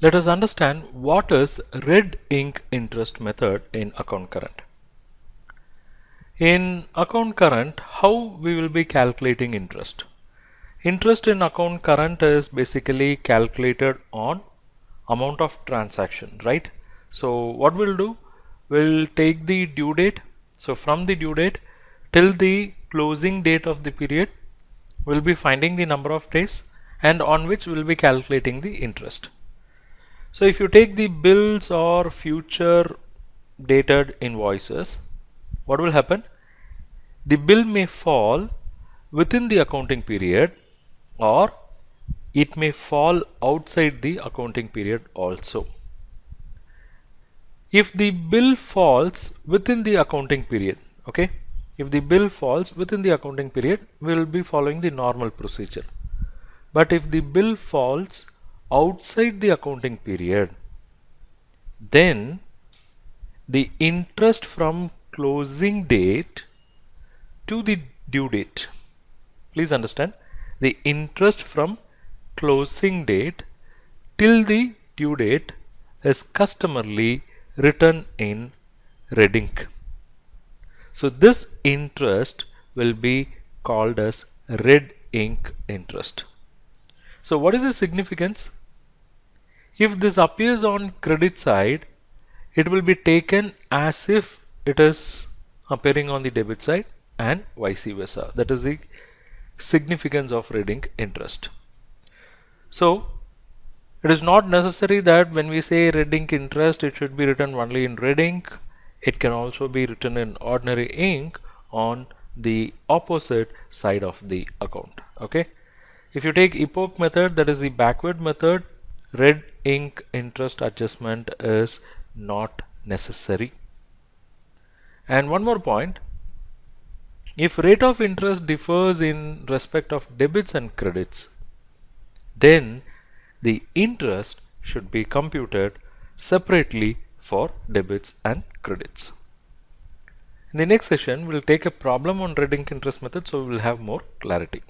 Let us understand what is red ink interest method in account current. In account current, how we will be calculating interest? Interest in account current is basically calculated on amount of transaction, right? So what we'll do, we'll take the due date. So from the due date till the closing date of the period, we'll be finding the number of days and on which we'll be calculating the interest. So if you take the bills or future dated invoices, what will happen? The bill may fall within the accounting period or it may fall outside the accounting period also. If the bill falls within the accounting period, okay, if the bill falls within the accounting period, we will be following the normal procedure. But if the bill falls outside the accounting period, then the interest from closing date to the due date, please understand, the interest from closing date till the due date is customarily written in red ink. So this interest will be called as red ink interest. So what is the significance? If this appears on credit side, it will be taken as if it is appearing on the debit side and vice versa. That is the significance of red ink interest. So it is not necessary that when we say red ink interest, it should be written only in red ink. It can also be written in ordinary ink on the opposite side of the account. Okay. If you take epoch method, that is the backward method, red ink interest adjustment is not necessary. And one more point, if rate of interest differs in respect of debits and credits, then the interest should be computed separately for debits and credits. In the next session, we'll take a problem on red ink interest method, so we will have more clarity.